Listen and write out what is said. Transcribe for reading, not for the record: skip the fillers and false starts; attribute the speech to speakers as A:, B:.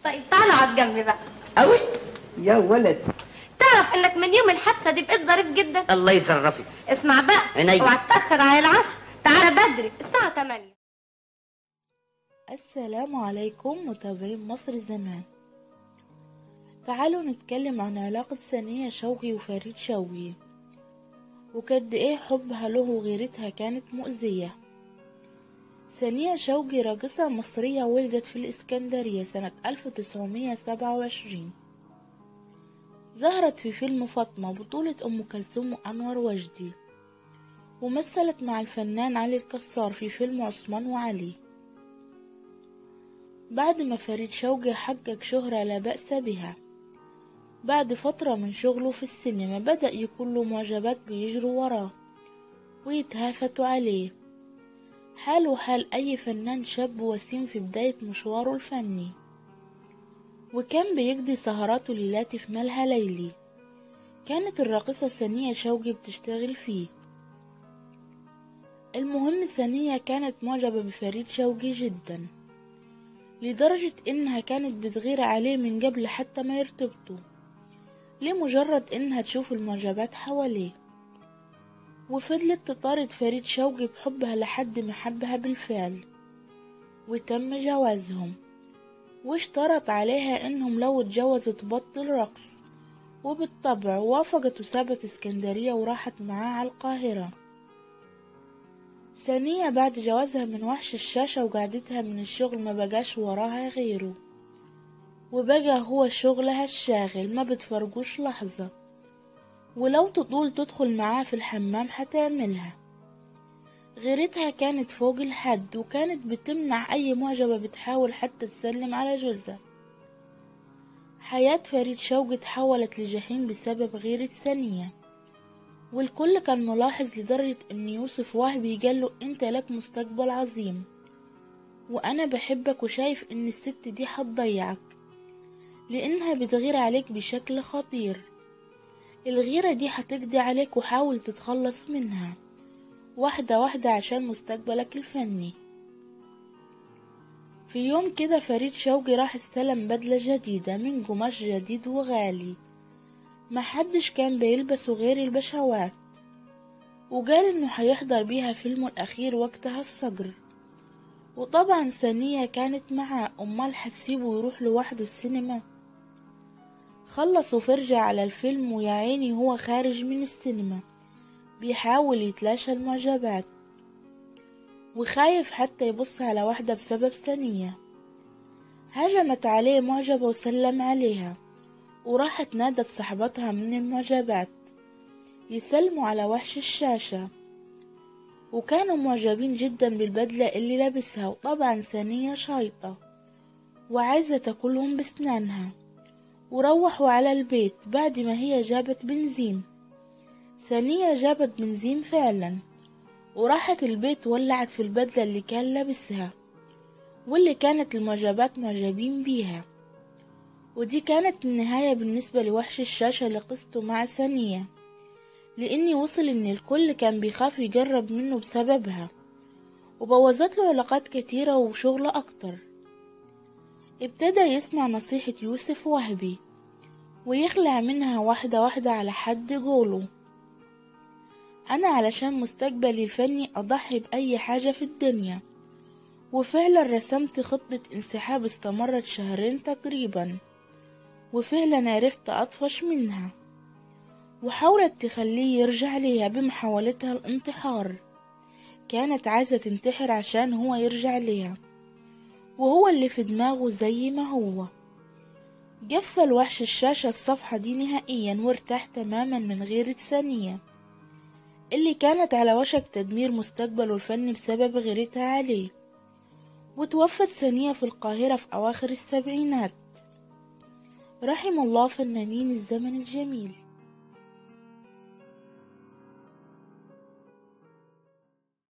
A: طيب تعالى اقعد جنبي بقى.
B: قوي يا ولد.
A: تعرف انك من يوم الحادثه دي بقيت ظريف جدا.
B: الله يشرفك.
A: اسمع بقى،
B: عينيا.
A: اوعى تتاخر على العشاء، تعالى بدري الساعه 8.
C: السلام عليكم متابعين مصر زمان. تعالوا نتكلم عن علاقة سنية شوقي وفريد شوقي، وقد ايه حبها له وغيرتها كانت مؤذية. سنية شوقي راقصة مصرية ولدت في الإسكندرية سنة 1927. ظهرت في فيلم فاطمة بطولة أم كلثوم وأنور وجدي، ومثلت مع الفنان علي الكسار في فيلم عثمان وعلي. بعد ما فريد شوقي حقق شهرة لا بأس بها، بعد فترة من شغله في السينما بدأ يكون له معجبات بيجروا وراه ويتهافتوا عليه، حاله حال أي فنان شاب وسيم في بداية مشواره الفني، وكان بيقضي سهراته ليلاتي في ملهى ليلي كانت الراقصة سنية شوقي بتشتغل فيه. المهم سنية كانت معجبة بفريد شوقي جدا، لدرجة إنها كانت بتغير عليه من قبل حتى ما يرتبطوا، لمجرد إنها تشوف المعجبات حواليه. وفضلت تطارد فريد شوقي بحبها لحد ما حبها بالفعل، وتم جوازهم، واشترط عليها إنهم لو اتجوزوا تبطل رقص، وبالطبع وافقت وسابت اسكندرية وراحت معاه على القاهرة. ثانية بعد جوازها من وحش الشاشة وقعدتها من الشغل ما بقاش وراها غيره، وبقى هو شغلها الشاغل ما بتفرقوش لحظة، ولو تطول تدخل معاه في الحمام هتعملها. غيرتها كانت فوق الحد، وكانت بتمنع أي معجبة بتحاول حتى تسلم على جوزها. حياة فريد شوقي تحولت لجحيم بسبب غيرة ثانية، والكل كان ملاحظ لدرجة ان يوسف وهبي قاله انت لك مستقبل عظيم، وانا بحبك وشايف ان الست دي هتضيعك لانها بتغير عليك بشكل خطير. الغيرة دي هتقضي عليك وحاول تتخلص منها واحدة واحدة عشان مستقبلك الفني. في يوم كده فريد شوقي راح استلم بدلة جديدة من قماش جديد وغالي محدش كان بيلبسه غير البشوات، وقال انه هيحضر بيها فيلمه الاخير وقتها الصقر. وطبعا ثانية كانت معاه، امال هتسيبه يروح لوحده السينما؟ خلصوا فرجة على الفيلم، ويا عيني هو خارج من السينما بيحاول يتلاشى المعجبات، وخايف حتى يبص على واحدة بسبب ثانية. هجمت عليه معجبة وسلم عليها، وراحت نادت صاحبتها من المعجبات يسلموا على وحش الشاشة، وكانوا معجبين جدا بالبدلة اللي لابسها. وطبعا ثانية شايطة وعايزة تاكلهم بسنانها، وروحوا على البيت بعد ما هي جابت بنزين. ثانية جابت بنزين فعلا، وراحت البيت ولعت في البدلة اللي كان لابسها واللي كانت المعجبات معجبين بيها. ودي كانت النهاية بالنسبة لوحش الشاشة لقصته مع ثانية، لاني وصل ان الكل كان بيخاف يجرب منه بسببها، وبوظت له علاقات كتيرة وشغل اكتر. ابتدى يسمع نصيحة يوسف وهبي ويخلع منها واحدة واحدة على حد قوله انا علشان مستقبلي الفني اضحي باي حاجة في الدنيا. وفعلا رسمت خطة انسحاب استمرت 2 تقريبا، وفعلا عرفت اطفش منها، وحاولت تخليه يرجع ليها بمحاولتها الانتحار. كانت عايزة تنتحر عشان هو يرجع ليها، وهو اللي في دماغه زي ما هو. قفل وحش الشاشة الصفحة دي نهائيا وارتاح تماما من غيرة ثانية اللي كانت على وشك تدمير مستقبله الفني بسبب غيرتها عليه. وتوفت ثانية في القاهرة في أواخر السبعينات. رحم الله فنانين الزمن الجميل.